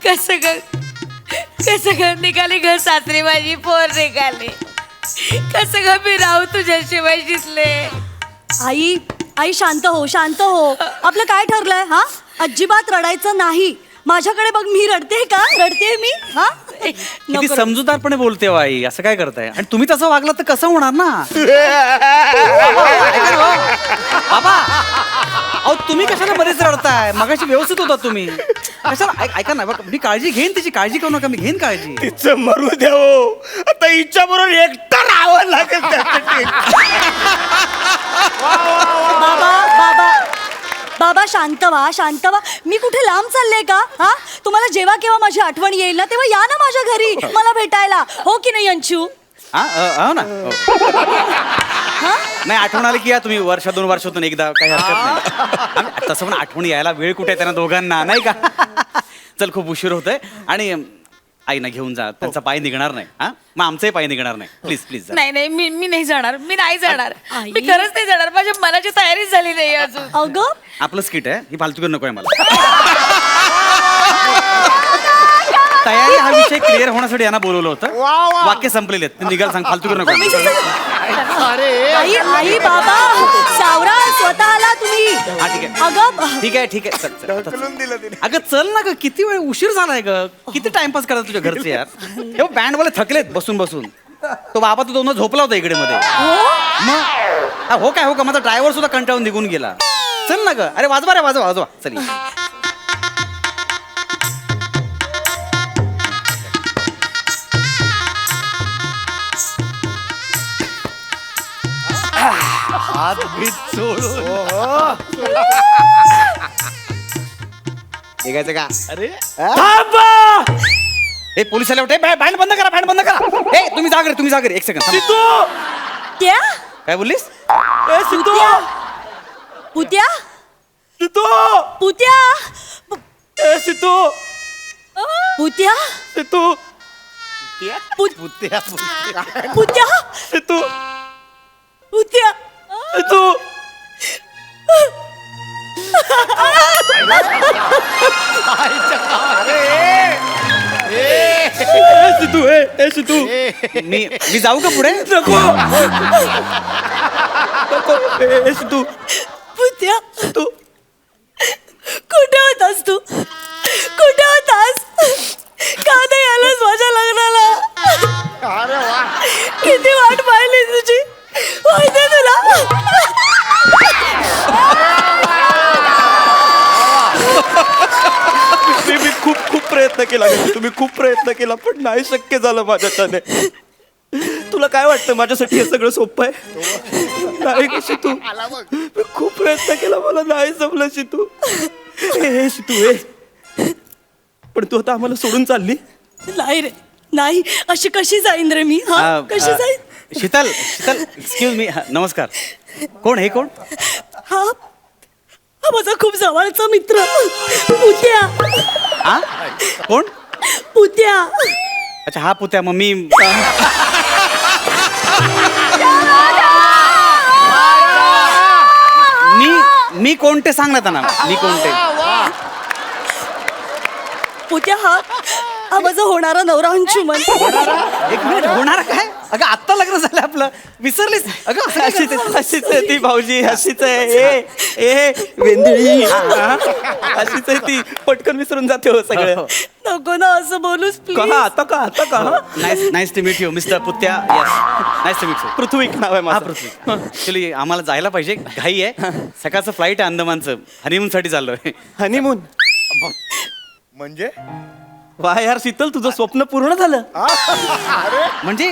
कसं ग निघाली घर सासरी माझी पोर निघाली. कसं ग मी राहू तुझ्याशिवाय शिजले. आई आई शांत हो शांत हो. आपलं काय ठरलंय? हा अजिबात रडायचं नाही. माझ्याकडे बघ, मी रडते का? रडते मी? हा किती समजूतदारपणे बोलते हो आई. असं काय करताय? आणि तुम्ही तसं वागलात तर कसं होणार ना. बाबा अहो तुम्ही कशाला बरेच रडताय? मगाशी व्यवस्थित होता तुम्ही. कशाला ऐका ना, बघ मी काळजी घेईन, त्याची काळजी करू नका, मी घेईन काळजी. तिचं मरू द्या हो. आता हिच्या बरोबर एकटा राहावं लागेल त्यासाठी. बाबा बाबा बाबा शांत व्हा शांत व्हा. मी कुठे लांब चालले का? हा तुम्हाला जेव्हा केव्हा माझी आठवण येईल ना तेव्हा या ना माझ्या घरी मला भेटायला. हो की नाही अंशू? हो ना. नाही आठवण आली की या तुम्ही वर्ष 2 वर्षातून एकदा, काही हरकत नाही. तसं पण आठवण यायला वेळ कुठे आहे त्यांना दोघांना, नाही का? चल खूप उशीर होतोय आणि आईना घेऊन जा. त्यांचा पाय निघणार नाही. हा मग आमचाही पाय निघणार नाही. Please please. नाही मी नाही जाणार. मी नाही जाणार. आई. मी खरंच नाही जाणार. माझ्या मनाची तयारीच झाली नाही अजून. अगं आपलं स्किट आहे, ही फालतू नको आहे मला. तयारी हा विषय क्लिअर होण्यासाठी यांना बोलवलं होतं. वाक्य संपलेले आहेत, ते निघाल सांग. फालतू नको. आई आई बाबा सावरा स्वतःला तुम्ही. हा ठीक आहे. अगं ठीक आहे ठीक आहे. चल चल आता. ढकलून दिलं तिने. अगं चल ना ग, किती वेळ उशीर झालाय ग. किती टाइमपास करतात तुझ्या घरचे यार. हे बँडवाले थकलेत बसून बसून. तो बाबा तो दोन झोपला होता इकडे मध्ये. मग हो का माझा ड्रायव्हर सुद्धा कंटाळून निघून गेला. चल ना ग. अरे वाजवा रे, वाजवा वाजवा. चल हात बीत सोडून. निघायचं का? अरे ए पोलीस आले होते. बँड बंद करा, बँड बंद करा. ए तुम्ही जा घरी. एक सेकंड. त्या काय बोललीस? पुत्या पुत्या पुत्या पुत्या पुत्या पुत्या मी जाऊ का पुढे? नको पुत्या तू कुठे होतास? कुठे होतास? का नाही आलास माझ्या लग्नाला? अरे वा. किती वाट पाहिली तुझी माहिती तुला? मी खूप प्रयत्न केला. तुम्ही खूप प्रयत्न केला पण नाही शक्य झालं माझ्याच्याने. तुला काय वाटतं माझ्यासाठी हे सगळं सोपं आहे? नाही का शितू? मी खूप प्रयत्न केला, मला नाही जमलं शितू. हे शितू पण तू आता आम्हाला सोडून चालली? नाही रे नाही. अशी कशी जाईन रे मी? हा कशी जाईन? Sheetal excuse me. नमस्कार. कोण हे? कोण? हा हा माझा खूप जवळचा मित्र पुत्या. हा कोण? पुत्या. अच्छा हा पुत्या. मग मी कोणते सांग ना त्यांना. मी कोणते? पुत्या हा माझा होणारा नवरा अंशुमन. एक मिनिट. होणार काय? अगं आत्ता लग्न झालं आपलं, विसरलीस? अगं अशीच आहे ती भाऊजी. अशीच आहे. वेंदळी अशीच आहे ती. पटकन विसरून जाते हो सगळं. नको ना असं बोलूस प्लीज. आता का nice to meet you mister Putya. Yes nice to meet you. Prithvi नाव आहे हा माझं. पृथ्वी. ऍक्च्युली आम्हाला जायला पाहिजे, घाई आहे. सकाळचं फ्लाईट आहे अंदमानचं. हनीमून साठी चाललोय. हनीमून म्हणजे? वा यार शीतल, तुझं स्वप्न पूर्ण झालं. म्हणजे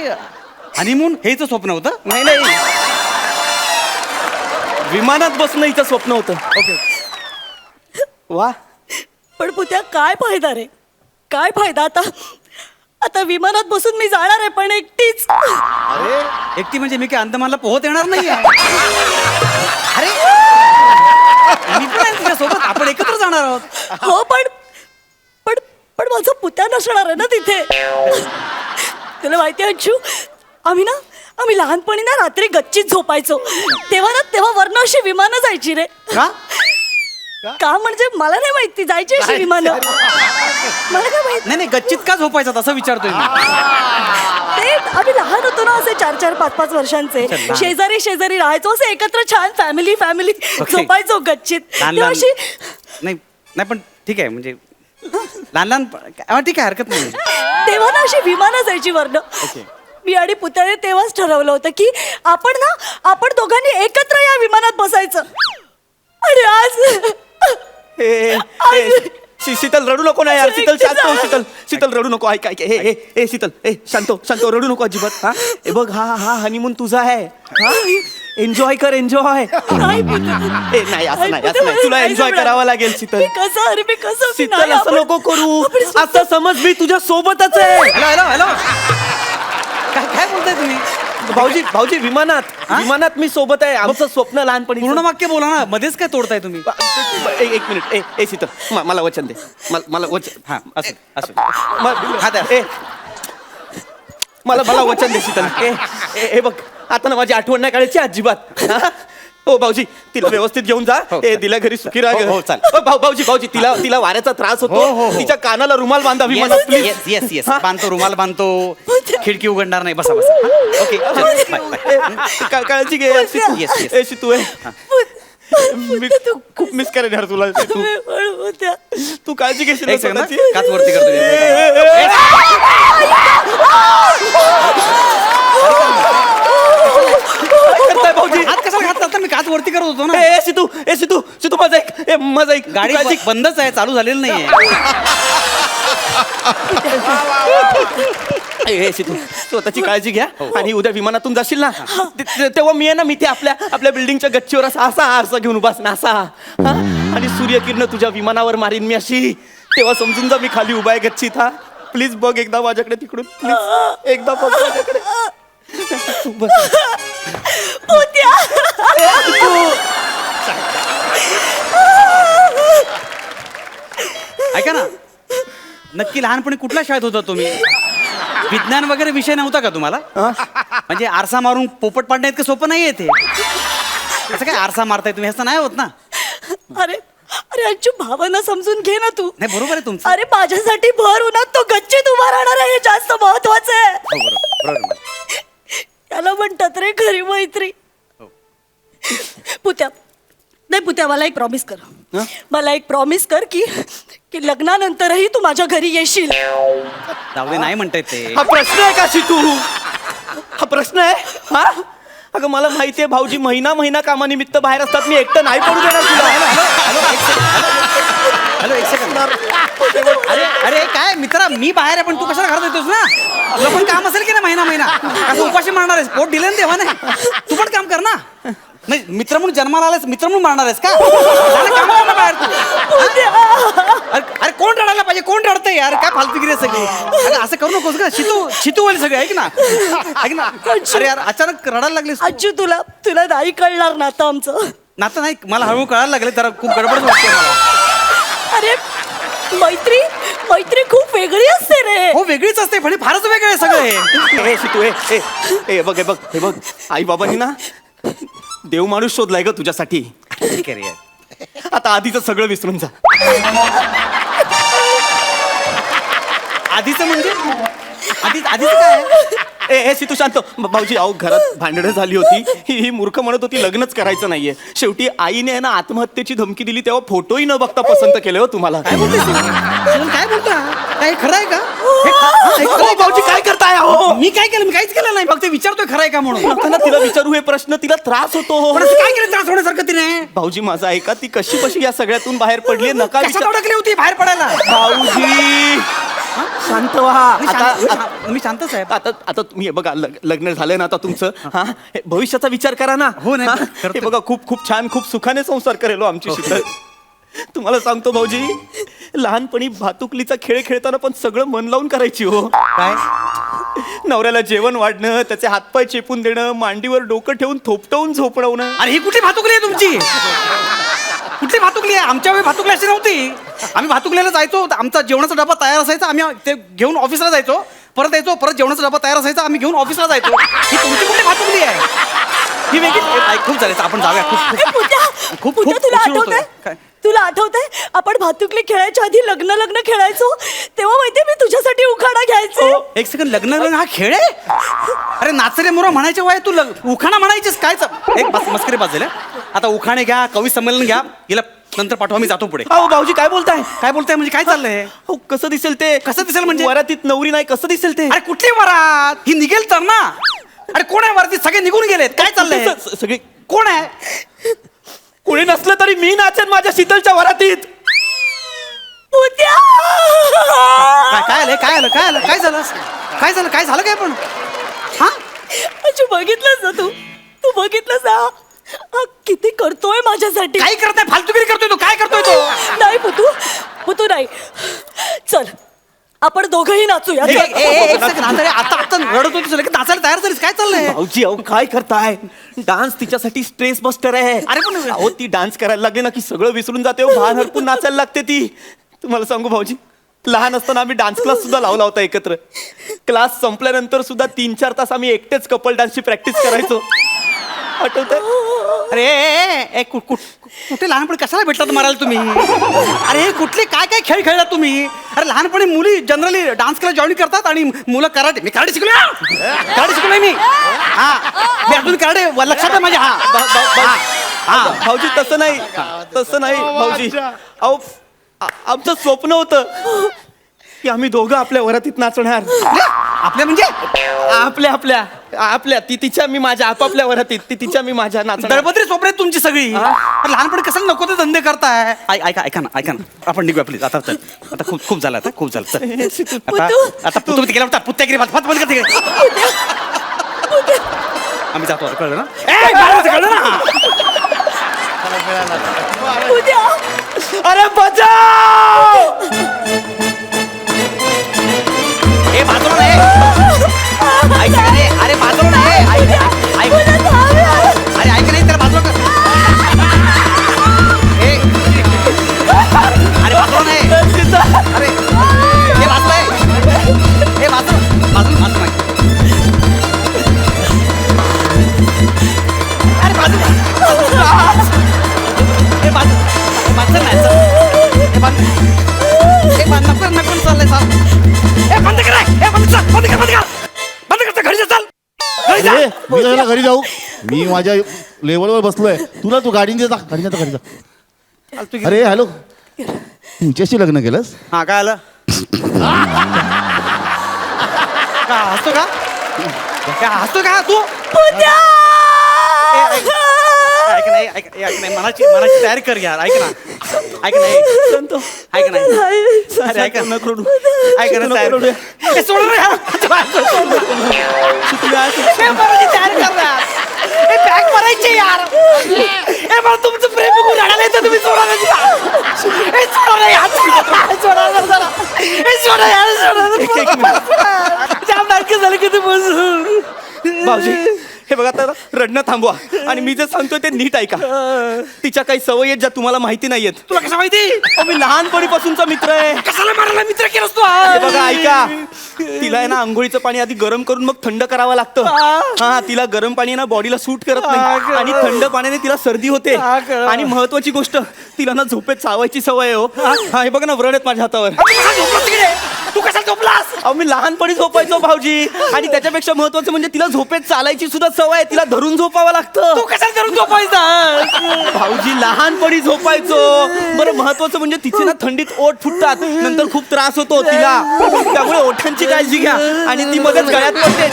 हनीमून हेच स्वप्न होतं? नाही विमानात बसणं हिचं स्वप्न होतं. ओके. वा. पण पुत्या काय फायदा रे? काय फायदा? आता विमानात बसून मी जाणार आहे पण एकटीच. अरे एकटी म्हणजे मी काय अंदमानला पोहत येणार नाही? अरे मी पण आहे तुझ्यासोबत. आपण एकत्र जाणार आहोत. हो पण माझा पुत्या नसणार आहे ना तिथे. तुला माहिती आहे अंशू, आम्ही लहानपणी ना रात्री गच्चीत झोपायचो. तेव्हा वरनं अशी विमानं जायची रे. का? का म्हणजे मला नाही माहिती. जायची अशी विमानं. मला काय माहित नाही नाही गच्चीत का झोपायचा तसं विचारतोय मी. ते आम्ही लहान होतो ना असे 4-4, 5-5 वर्षांचे अच्छा, लहान. शेजारी शेजारी राहायचो असे एकत्र छान फॅमिली Okay. झोपायचो गच्चीत लहान तेव्हा लहान अशी नाही नाही पण ठीक आहे म्हणजे लहान लहान ठीक आहे हरकत नाही. तेव्हा ना अशी विमानं जायची वरनं मी आणि पुतळे तेव्हाच ठरवलं होतं की आपण दोघांनी एकत्र या विमानात बसायचं आणि आज शीतल रडू नको ना यार. शीतल शांत हो. शीतल रडू नको. ऐक ऐक हे शीतल शांत हो, रडू नको अजिबात. हा हे बघ हा हनीमून तुझा आहे. हा एन्जॉय कर एन्जॉय. नाही असं नाही तुला एन्जॉय करावा लागेल शीतल. मी कसं शीतल असं नको करू. असं समज मी तुझ्या सोबतच आहे. हॅलो काय बोलताय तुम्ही? भाऊजी विमानात मी सोबत आहे. आमचं स्वप्न लहानपणी. पूर्ण वाक्य बोला ना मध्येच काय तोडताय तुम्ही? एक मिनिट ए शीतल मला वचन दे. मला वचन. हा असं मला वचन दे शीतल. हे बघ आता ना माझी आठवण नाही काढायची अजिबात. हा? हो भाऊजी तिला व्यवस्थित घेऊन जा. हो, दिल्या घरी सुखी राहा. हो, चालेल. भाऊजी तिला वाऱ्याचा त्रास हो, होतो. तिच्या कानाला रुमाल बांधा विमानात प्लीज. येस बांधतो रुमाल बांधतो. खिडकी उघडणार नाही. बसा ओके काळजी घे यार शीतू. Yes. ए शीतू मी खूप मिस करेन यार तुला शीतू. तू काळजी घेशील एक सेकंद स्वतःची? काच वरती करतो. काय करताय भाऊजी? हात कशाला घातला आता? मी काच वरती करत होतो ना. ए शीतू माझा एक गाडी बंदच आहे चालू झालेली नाहीये. हे शीतू स्वतःची काळजी घ्या. आणि उद्या विमानातून जाशील ना तेव्हा मी आहे ना मी ते आपल्या बिल्डिंगच्या गच्चीवर असा आरसा घेऊन उभास ना असा. हा? आणि सूर्यकिरण तुझ्या विमानावर मारीन मी अशी. तेव्हा समजून जा मी खाली उभा आहे गच्चीत. हा प्लीज बघ एकदा माझ्याकडे तिकडून. प्लीज एकदा बघ माझ्याकडे. बस. ऐका ना नक्की लहानपणी कुठल्या शाळेत होता तुम्ही? विज्ञान वगैरे विषय नव्हता का तुम्हाला? म्हणजे आरसा मारून पोपट पाडणं इतकं सोपं नाहीये ते. असं काय आरसा मारताय तुम्ही? असं नाही होत ना. अरे अंशू भावना समजून घे ना तू. नाही बरोबर आहे तुमचं. अरे माझ्यासाठी भर उन्हात तो गच्चीत उभा राहणार आहे हे जास्त महत्वाचं आहे. हो, बरोबर. त्याला म्हणतात रे खरी मैत्री. पुत्या मला एक प्रॉमिस कर. मला एक प्रॉमिस कर की लग्नानंतरही तू माझ्या घरी येशील. जाऊ दे नाही म्हणतायत ते. हा प्रश्न आहे का शीतू? हा प्रश्न आहे? हा अगं मला माहिती आहे भाऊजी महिना कामानिमित्त बाहेर असतात. मी एकटं नाही पडू देणार तुला. हॅलो एक सेकंद. अरे काय मित्रा मी बाहेर आहे पण तू कशाला घरात येतोस ना? तुला पण काम असेल की ना महिना असं उपाशी मारणार आहेस? पोट दिलं ना देवा नाही. तू पण काम कर ना. नाही मित्र म्हणून जन्माला आलास मित्र म्हणून मारणार आहेस का? काम कर ना बाहेर तू. अरे कोण रडायला पाहिजे? कोण रडतंय यार? काय फालतूगिरी आहे सगळी. अगं असं करू नकोस का? शितू होईल सगळे. ऐक ना अरे यार अचानक रडायला लागलीस तू. अंशू तुला नाही कळणार ना आता आमचं नातं नाही मला हळूहळू कळायला लागले जरा खूप गडबड वाटते मला. अरे मैत्री खूप वेगळी असते रे. हो वेगळीच असते पण हे फारच वेगळं आहे सगळं हे. हे शीतू हे बघ आई बाबांनी ना देव माणूस शोधलाय ग तुझ्यासाठी. ठीक आहे रे. आता आधीच सगळं विसरून जा. आधीचं म्हणजे आधीच काय? ए शीतू शांत. भाऊजी अहो घरात भांडणं झाली होती. ही मूर्ख म्हणत होती लग्नच करायचं नाहीये. शेवटी आईने ना आत्महत्येची धमकी दिली तेव्हा फोटोही न बघता पसंत केले हो तुम्हाला. काय बोलता काय खरं आहे का? भाऊजी काय करताय अहो? मी काय केलं? मी काहीच केलं नाही फक्त विचारतोय खरं आहे का म्हणून. आता ना तिला विचारू हे प्रश्न. तिला त्रास होतो. पण असं काय केलं त्रास होण्यासारखं तिने? भाऊजी माझा ऐका ती कशी या सगळ्यातून बाहेर पडली नका कशात अडकली होती बाहेर पडायला? भाऊजी शांत व्हा. मी शांतच आहे. आता तुम्ही हे बघा लग्न झालंय ना आता तुमचं. हा भविष्याचा विचार करा ना. हो नाही, हा? करतोय. हे बघा खूप छान खूप सुखाने संसार करेल हो आमची शीतल. तुम्हाला सांगतो भाऊजी लहानपणी भातुकलीचा खेळ खेळताना पण सगळं मन लावून करायची हो. काय? नवऱ्याला जेवण वाढणं त्याचे हातपाय चेपून देणं मांडीवर डोकं ठेवून थोपटवून झोपणवणं. अरे ही कुठली भातुकली आहे तुमची? कुठली भातुकली आहे? आमच्या वेळी भातुकली अशी नव्हती. आम्ही भातुकलीला जायचो आमचा जेवणाचा डबा तयार असायचा आम्ही ते घेऊन ऑफिसला जायचो. परत यायचो परत जेवणाचा डबा तयार असायचा आम्ही घेऊन ऑफिसला जायचो. ही तुमची कुठली भातुकली आहे? ही वेगळी. खूप झाले आपण जाऊया. खूप तुला उशीर आठवतंय? होतोय. काय? तुला आठवतंय आपण भातुकली खेळायच्या आधी लग्न खेळायचो तेव्हा माहितीये मी तुझ्यासाठी उखाणा घ्यायचे. एक सेकंड, लग्न हा खेळ आहे? अरे नाचरे मोरा म्हणायच्या वय तू उखाणा म्हणायचीस काय? एक मस्करी बाजूला. आता उखाणे घ्या, कवी संमेलन घ्या, हिला नंतर पाठवा, मी जातो पुढे. अहो भाऊजी काय बोलताय? काय बोलताय म्हणजे काय चाललंय? अहो कसं दिसेल ते? कसं दिसेल म्हणजे? वरातीत नवरी नाही कसं दिसेल ते? अरे कुठली वरात? ही निघेल तर ना. अरे कोण आहे वरातीत? सगळे निघून गेलेत. काय चाललंय? सगळे कोण आहे? कोणी नसलं तरी मी नाचेन माझ्या शीतलच्या वरातीत. पुत्या! काय आलं? काय आलं? काय आलं? काय झालं? काय झालं? काय झालं काय पण? हा अच्छा, बघितलंस ना तू बघितलंस ना हा किती करतोय माझ्यासाठी. काय करताय? फालतूगिरी करतोय तो. काय करतोय तो? नाही पुतू नाही. चल आपण दोघंही नाचूया. एक चल. सेकंड, आता रडत होतीस, लगेच नाचायला तयार झालीस. काय चाललंय? भाऊजी अहो काय करताय? डान्स तिच्यासाठी स्ट्रेस बस्टर आहे. अरे पण अहो ती डान्स करायला लागली ना की सगळं विसरून जाते हो. भान हरपून नाचायला लागते ती. तुम्हाला सांगू भाऊजी, लहान असताना आम्ही डान्स क्लास सुद्धा लावला होता एकत्र. क्लास संपल्यानंतर सुद्धा 3-4 तास आम्ही एकटेच कपल डान्सची प्रॅक्टिस करायचो. आठवतंय? अरे कुठे लहानपणी कशाला भेटलात मारायला तुम्ही? अरे कुठले काय काय खेळ खेळलात तुम्ही? अरे लहानपणी मुली जनरली डान्स क्लास जॉईन करतात आणि मुलं कराटे. मी कराटे शिकलोय मी. हा मी अजून कराटे लक्षात आहे माझ्या. हा भाऊजी तसं नाही भाऊजी. अहो आमचं स्वप्न होतं की आम्ही दोघं आपल्या वरातीत नाचणार. आपल्या म्हणजे आपल्या ती तिच्या मी माझ्या, आपापल्या वरातीत ती तिच्या मी माझ्या नाचणार. दळपत्री स्वप्न आहेत तुमची सगळी. अरे लहानपणी कशाला नको ते धंदे करताय? ऐका ना आपण निघूया प्लीज. आता खूप झालं. आता खूप झालं. चल. आता तुम्ही गेला होता पुत्यागिरी बंद कर तिकडे. आम्ही जातो आता. कळलं ना? कळलं ना? अरे बचाव! ए बाजूला नाही. ऐक ना रे. अरे बाजूला नाही. ऐक. अरे ऐक नाही तर बाजूला कर. अरे बाजूला नाही. अरे हे बाजूला आहे. हे बाजूला नाही. अरे बाजूला. हे बाजूला नाही. हे नको चाललंय चाल. ए बंद कर. बंद कर. घरी जा. चाल घरी जा. अरे मी कशाला घरी जाऊ? मी माझ्या लेवलवर बसलोय. तुला तू गाडीने जा. घरी जा. अरे हॅलो, तुमच्याशी लग्न केलंस? हा काय आलं? हसतो का? हसतो का तू? ऐक नाही मनाची तयारी कर यार. ऐक ना. ऐक नाही. ऐक नाही. अरे ऐक ना. ऐक ना. तयारी सोड रे. मनाची तयारी कर यार. हे बॅग भरायचे यार. हे मला तुमचं प्रेम बघून रडायला येतं. तुम्ही सोडा ना तिला. हे सोडा ना यार. सोडा ना जरा. हे सोडा यार. जाम नाटकं झालं किती बसून. भाऊजी हे बघा, आता रडणं थांबवा आणि मी जे सांगतोय ते नीट ऐका. तिच्या काही सवयी आहेत ज्या तुम्हाला माहिती नाहीयेत. तुला कसं माहिती? मी लहानपणीपासूनचा मित्र आहे. कशाला मारायला मित्र केलास तू? हे बघा ऐका, तिला आहे ना आंघोळीचं पाणी आधी गरम करून मग थंड करावं लागतं. हा तिला गरम पाणी ना बॉडीला सूट करत नाही आणि थंड पाण्याने तिला सर्दी होते. आणि महत्वाची गोष्ट, तिला ना झोपेत चावायची सवय आहे हो. हा हे बघा ना व्रण आहेत माझ्या हातावर. तू कशाला झोपलास? अहो मी लहानपणी झोपायचो भाऊजी. आणि त्याच्यापेक्षा महत्वाचं म्हणजे तिला झोपेत चालायची सुद्धा सवय आहे. तिला धरून झोपावं लागतं. तू कशाला धरून झोपायचा? भाऊजी लहानपणी झोपायचो. बरं महत्वाचं म्हणजे तिचे ना थंडीत ओठ फुटतात, नंतर खूप त्रास होतो तिला. त्यामुळे ओठांची काळजी घ्या आणि ती मध्येच गळ्यात पडते.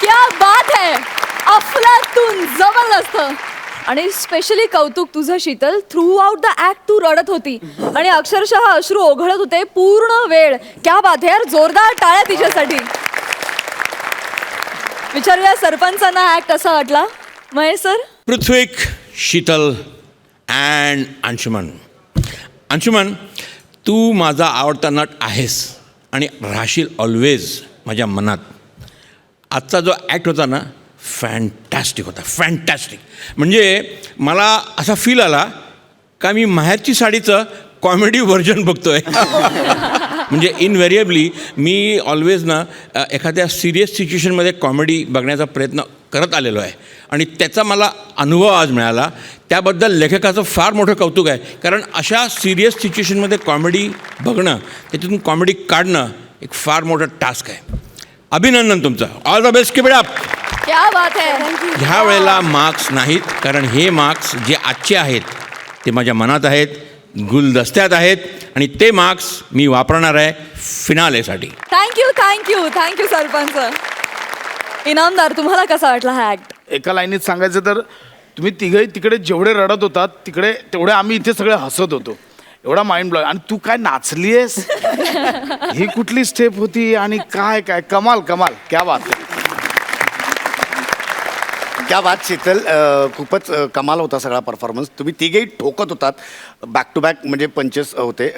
क्या बात है. अफलातून जबरदस्त. आणि स्पेशली कौतुक तुझं Sheetal. Throughout the act तू रडत होती आणि अक्षरशः अश्रू ओघळत होते पूर्ण वेळ. क्या बात है यार. जोरदार टाळ्या तिच्यासाठी. विचारूया सरपंचांना ऍक्ट कसा वाटला. महेश सर. पृथ्वीक, शीतल अँड अंशुमन. अंशुमन, तू माझा आवडता नट आहेस आणि राहशील ऑलवेज माझ्या मनात. आजचा जो ॲक्ट होता ना, फॅन्टॅस्टिक होता. फॅन्टॅस्टिक म्हणजे मला असा फील आला का मी माहेरची साडीचं कॉमेडी व्हर्जन बघतोय. म्हणजे इनव्हेरिएबली मी ऑलवेज ना एखाद्या सिरियस सिच्युएशनमध्ये कॉमेडी बघण्याचा प्रयत्न करत आलेलो आहे आणि त्याचा मला अनुभव आज मिळाला. त्याबद्दल लेखकाचं फार मोठं कौतुक आहे, कारण अशा सिरियस सिच्युएशनमध्ये कॉमेडी बघणं, त्याच्यातून कॉमेडी काढणं एक फार मोठं टास्क आहे. अभिनंदन तुमचं. All the best. Keep it up. क्या बात है. ह्या वेळेला मार्क्स नाहीत, कारण हे मार्क्स जे आजचे आहेत ते माझ्या मनात आहेत, गुलदस्त्यात आहेत आणि ते मार्क्स मी वापरणार आहे फिनालेसाठी. थँक्यू सरपंच. इनामदार, तुम्हाला कसा वाटला हा ऍक्ट? एका लाईनीत सांगायचं तर तुम्ही तिघही तिकडे जेवढे रडत होतात तिकडे तेवढे आम्ही इथे सगळे हसत होतो. एवढा माइंड ब्लॉ. आणि तू काय नाचलीयस, ही कुठली स्टेप होती आणि काय काय कमाल कमाल. क्या बात आहे. क्या बात शीतल. खूपच कमाल होता सगळा परफॉर्मन्स. तुम्ही तिघेही ठोकत होतात बॅक टू बॅक, म्हणजे पंचेस होते.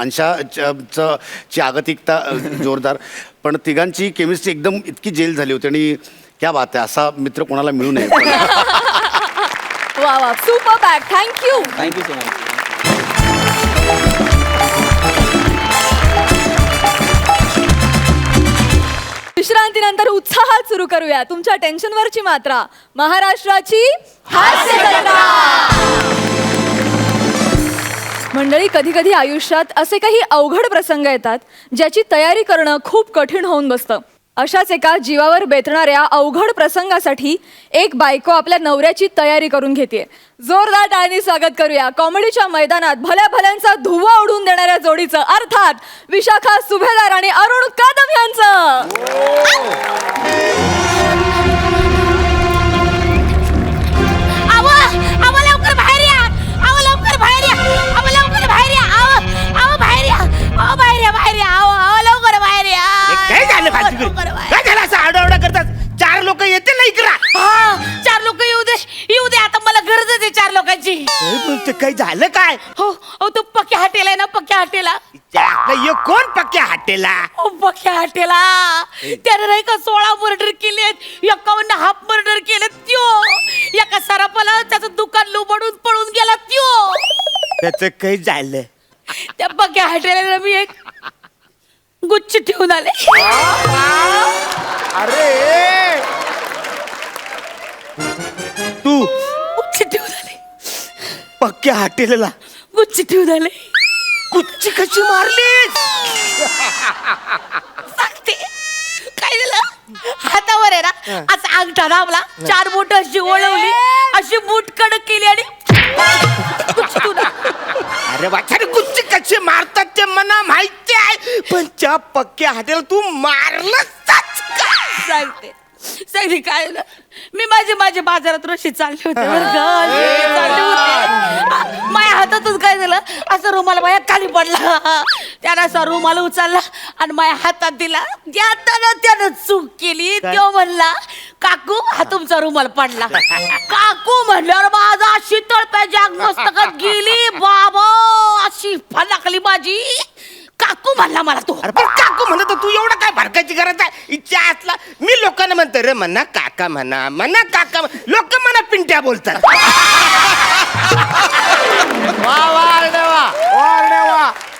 अंशाची आगतिकता जोरदार, पण तिघांची केमिस्ट्री एकदम इतकी जेल झाली होती. आणि क्या बात आहे, असा मित्र कोणाला मिळू नये. वा वा, super back. Thank you. Thank you so much. विश्रांतीनंतर उत्साहात सुरू करूया तुमच्या टेन्शनवरची मात्रा, महाराष्ट्राची हास्यकथा. मंडळी, कधी कधी आयुष्यात असे काही अवघड प्रसंग येतात ज्याची तयारी करणं खूप कठीण होऊन बसतं. अशाच एका जीवावर बेतणाऱ्या अवघड प्रसंगासाठी एक बायको आपल्या नवऱ्याची तयारी करून घेते. जोरदार टाळ्यांनी स्वागत करूया कॉमेडीच्या मैदानात भल्या भल्यांचा धुव्वा उडून देणाऱ्या जोडीचं, अर्थात विशाखा सुभेदार आणि अरुण कदम यांचं. लवकर बाहेर या. लवकर बाहेर या. लवकर बाहेर या. बाहेर या. बाहेर या. बाहेर या. लवकर बाहेर या. काय झालं काय झालं असं आरडाओरडा करतात? 4 लोक येतील ना इकडं. हा, 4 लोक येऊ दे आता, मला गरजच आहे 4 लोकांची. काय झालं काय? हो तो पक्या हॉटेल आहे ना, पक्या हॉटेला. कोण पक्या हॉटेलला? पक्या हॉटेला त्याने नाही का 16 मर्डर केलेत, 51 हाफ मर्डर केलेत. त्यो एका सरापाला त्याचं दुकान लुबाडून पळून गेला. त्यो त्याचं काही झालं? त्या पक्या हॉटेलला मी एक गुच्छ ठेवून आले. अरे तू गुच्छ ठेवून आले. पक्क्या हॉटेलला गुच्छ ठेवून आले. कुच्ची कशी मारलीस? सांगते काय झालं. हातावर आहे ना असा अंगठा दाबला, 4 बोट अशी ओळवली, अशी बूट कडक केली आणि अरे वाचारे, कुच्ची कशी मारतात ते मला माहिती आहे, पण त्या पक्क्या हॉटेल तू मारलंच का? सांगते काय झालं. मी माझे बाजारात रशी चालले होते बरं का, अशी चालले होते. माझ्या हातातून काय झालं, असं रुमाल माझ्या खाली पडला. त्यानं असा रुमाल उचलला आणि माझ्या हातात दिला. त्यानं चूक केली. तो म्हणला, काकू हा तुमचा रुमाल पडला. काकू म्हणल्यावर माझा अशी तळप्या जाग मस्तकात गेली बाबा, अशी फलाकली माझी. काकू म्हणला मला तो. अरे पण काकू म्हणत तू एवढं काय भडकायची गरज आहे? इच्छा असला मी लोकांना म्हणतो रे, म्हणा काका म्हणा काका. लोक म्हणा पिंट्या बोलतात.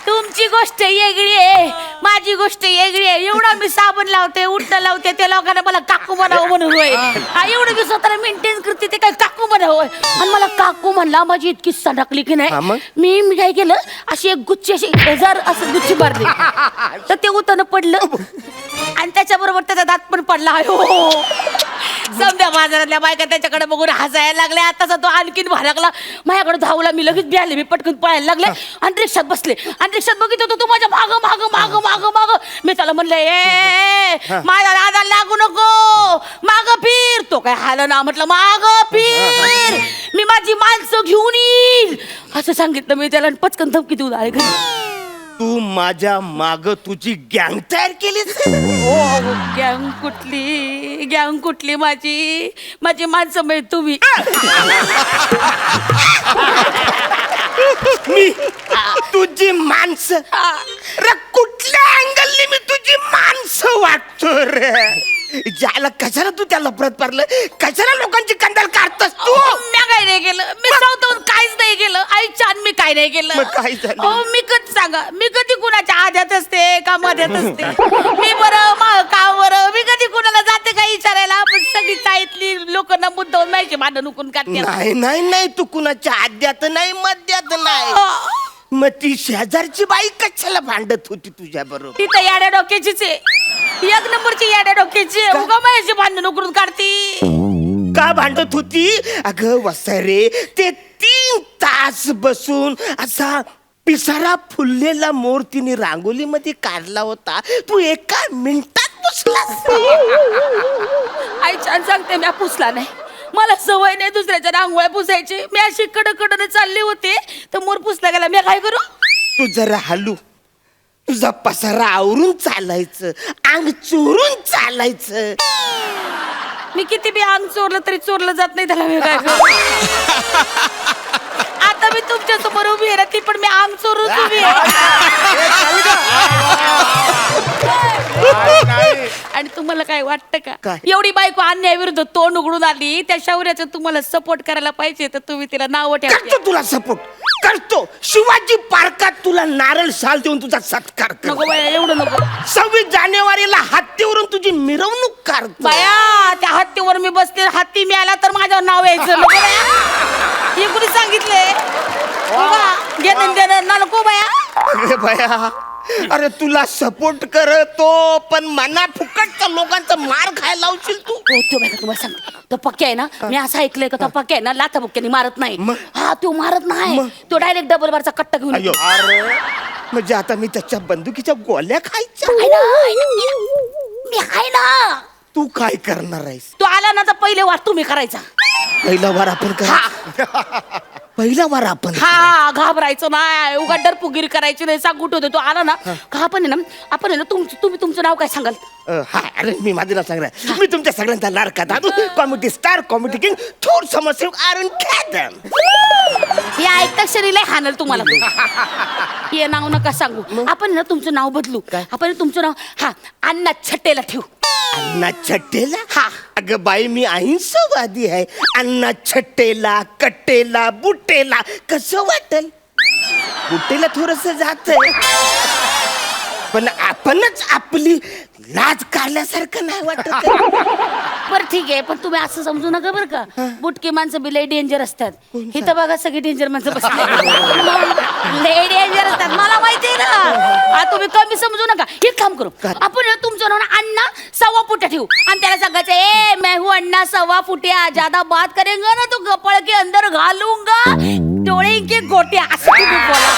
तुमची गोष्ट वेगळी आहे, माझी गोष्ट वेगळी आहे. एवढा मी साबण लावते, उठणं लावते, त्या लोकांना मला काकू म्हणावं म्हणून होय. एवढं मी स्वतःला मेंटेन करते, ते काय काकू म्हणावं. आणि मला काकू म्हणला, माझी इतकी सणकली की नाही. मी काय केलं, अशी एक गुच्ची अशी असं गुच्ची मारली तर ते उतरलं पडलं आणि त्याच्याबरोबर त्याचा दात पण पडला. समजा बाजारातल्या बायका त्याच्याकडे बघून हसायला लागल्या. आताचा तो आणखीन भारागला, माझ्याकडे धावला. मी लगेच बिहारले, मी पटकन पळायला लागले आणि रिक्षात बसले. आणि रिक्षात बघितलं होतं तो माझ्या माग माग माग माग माग. मी त्याला म्हणलं, ए माझ्या दादा लागू नको, माग फिर. तो काय हाल ना, म्हटलं माग फिर, मी माझी माणसं घेऊन येईल असं सांगितलं मी त्याला. पटकन धमकी देऊन आले घरी. तू माझ्या माग तुझी गँग तयार केलीस? गँग कुठली माझी माणसं मिळ तुम्ही. मी तुझी माणसं? रे कुठल्या अँगलने मी तुझी माणसं वाटतो रे? ज्याला कशाला तू त्या लफड्यात पडलं, कशाला लोकांची कंदाल काढतोस तू? मी काय नाही केलं, मी स्वतःहून काहीच नाही केलं. आई छान, मी काय नाही केलं. मग काय झालं? अहो, मी कधी सांगा, मी कधी कुणाच्या आद्यात असते का मध्यात असते? मी बरं का बरं, मी कधी कुणाला जाते का विचारायला? पण सगळी चाळीतली लोक ना मुद्दावून माझी भांडण उकून काढते. नाही नाही नाही, तू कुणाच्या आद्यात नाही मध्यात नाही. मग ती शेजारची बाई कशाला भांडत होती तुझ्या बरोबर? ती तर याड्या डोक्याचीच आहे, एक नंबरची याड्या डोक्याची आहे. उगा माझी भांडण उकरून काढती. का भांडत होती? अगं वसरे, ते 3 तास बसून असा पिसारा फुललेला मोर तिने रांगोलीमध्ये काढला होता, तू एका मिनिटात पुसलास. आई छान सांगते, मी पुसला नाही. मला सवय नाही दुसऱ्याच्या रांगोळ्या पुसायची. मी अशी कडकडने चालली होते तर मोर पुसला गेला. मी काय करू? तू जरा हलू, तुझा पसारा आवरून चालायचं, अंग चोरून चालायचं. मी किती बी अंग चोरलं तरी चोरलं जात नाही, त्याला मी काय करू? आता मी तुमच्या समोर उभी आहे ना, ती पण मी अंग चोरून उभी आहे. आणि तुम्हाला काय वाटतं का, काय? एवढी बायको अन्यायाविरुद्ध तोंड उघडून आली, त्या शौर्याचं तुम्हाला सपोर्ट करायला पाहिजे, तर तुम्ही तिला नाव ठेवता. करतो तुला सपोर्ट करतो. शिवाजी पार्कात तुला नारळ शाल देऊन तुझा सत्कार करतो. नको बाया, एवढं नको. 26 जानेवारीला हत्तीवरून तुझी मिरवणूक काढतो. बाया, त्या हत्तीवर मी बसते, हत्ती मिळाला तर माझ्यावर नाव यायचं. नको बाया, हे कुणी सांगितलंय? घेणं देणं ना, नको बाया. अरे बया, अरे तुला सपोर्ट करतो, पण मना फुकटच्या लोकांचा मार खायला लावशील तू. हो, तो बायका तुम्हाला सांगते, तो पक्के आहे ना, मी असं ऐकलंय का तो पक्के आहे ना, लाथा बुक्क्याने मारत नाही. मग? हा, तो मारत नाही, तो डायरेक्ट डबल बारचा कट्टा घेऊन अयो, येतो. अरे म्हणजे आता मी त्याच्या बंदुकीच्या गोळ्या खायच्या? आहे ना, मी आहे ना. तू काय करणार आहेस? तो आला ना तर पहिले वार तुम्ही करायचा. पहिला वार आपण पहिला वार आपण हा, घाबरायचं नाही, उगा डरपुगिरी करायची नाही. सांगूट होते, तो आला ना का आपण आहे ना, आपण आहे ना, तुम्ही तुमचं नाव काय सांगाल? हा, अरे मी माझं नाव सांगणार. मी तुमच्या सगळ्यांचा लाडका दादू, कॉमेडी स्टार, कॉमेडी किंग, थोर समाजसेवक अरुण कदम. हे ऐकता शरीर हाणल तुम्हाला. हे नाव नका सांगू. आपण ना तुमचं नाव बदलू. आपण तुमचं नाव हा अण्णा छट्टेला ठेवू. अण्णा छट्टेला? हा. अगं बाई, मी अहिंसावादी आहे. अण्णा छट्टेला, कट्टेला, बुट्टेला कसं वाटेल? बुट्टेला थोडस जात, पण आपणच आपली लाज काढल्यासारखं नाही वाटत. बरं ठीक आहे, पण तुम्ही असं समजू नका बरं का, बुटकी माणसं बी लय डेंजर असतात. हे तर बघा सगळी डेंजर माणसं बसले, लय डेंजर असतात, मला माहिती आहे ना. तुम्ही कमी समजू नका. हे काम करू, आपण ना तुमचं नाव ना अण्णा 1.25 फुट्या ठेवू आणि त्याला सांगायचं, ए मैं हूं अण्णा 1.25 फुट्या, ज्यादा बात करेंगे ना तो गपळ के अंदर घालूंगा डोळे के गोट्या, असं तुम्ही बोला.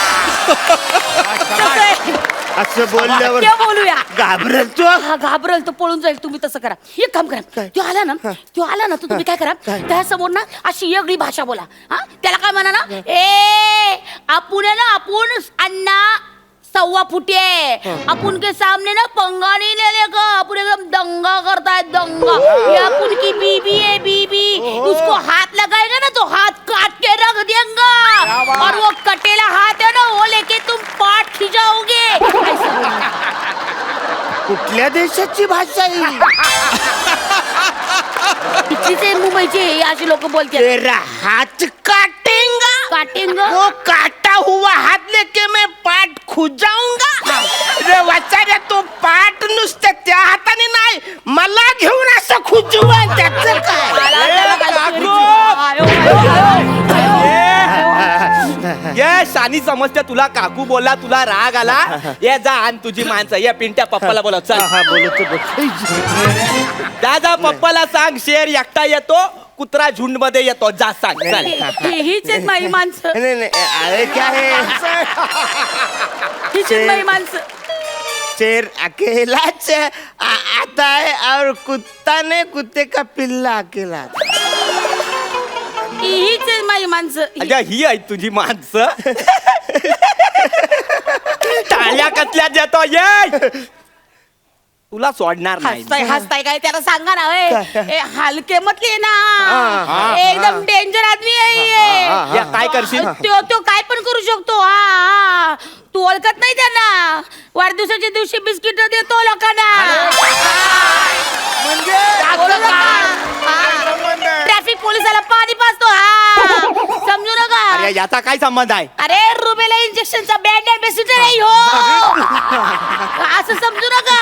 असं बोलल्यावर ते बोलूया. घाबरतो. हा, घाबरेल तो, पळून जाईल. तुम्ही तसं करा, एक काम करा. तो आला ना तर तुम्ही काय करा, त्यासमोर ना अशी वेगळी भाषा बोला. हा, त्याला काय म्हणा ना, ए आपण आहे ना, आपण अण्णा 1.25 फुटे, अपन के सामने ना पंगा नहीं ले लेगा, अपन एकदम दंगा करता है, दंगा. ये अपन की बीबी है, बीबी, उसको हाथ लगाएगा ना तो हाथ काट के रख देगा, और वो कटेला हाथ है ना, वो लेके तुम पाट खिंचाओगे. कुठल्या देशाची भाषा आहे? तिथे मुंबईचे अशी लोक बोलते. तेरा हाथ काटेगा, काटेंगा. वो काटा हुआ हाथ लेके मैं पाट खुजाऊंगा. रे वाचाऱ्या, तो पाट नुसतं त्या हाताने नाही, मला घेऊन असं खुजवा. त्याचं काय? ये शानी समजते तुला. काकू बोला, तुला राग आला, ये जा आण तुझी माणसं. ये पिंट्या पप्पाला बोला, चल. हा, बोलतो. जा पप्पाला सांग, शेर एकटा येतो, कुत्रा झुंड मध्ये येतो. जा सांग, चल. हीच आहेत माझी माणसं, नाही नाही, अरे क्या है? हीच आहेत माझी माणसं. शेर अकेलाच आता है, और कुत्ता ने कुत्ते का पिल्ला अकेला. हीच आहेत माझी माणसं. अगं, ही आहे तुझी माणसं. टाळ्या कसल्या देतो, ये तुला सोडणार नाही. हसताय काय, त्याला सांगा ना. ए, हलके मतले ना, एकदम डेंजर आदमी आहे ये. या, काय करशील? तो काय पण करू शकतो. हा, तू ओळखत नाही त्यांना. वाढदिवसाच्या दिवशी बिस्किट देतो लोकांना. ट्रॅफिक पोलिसाला पाणी पाजतो. हा, याचा काय संबंध आहे अरे रुबेला इंजेक्शनचा बँड अँबॅसिडर आहे हो. असं समजू नका.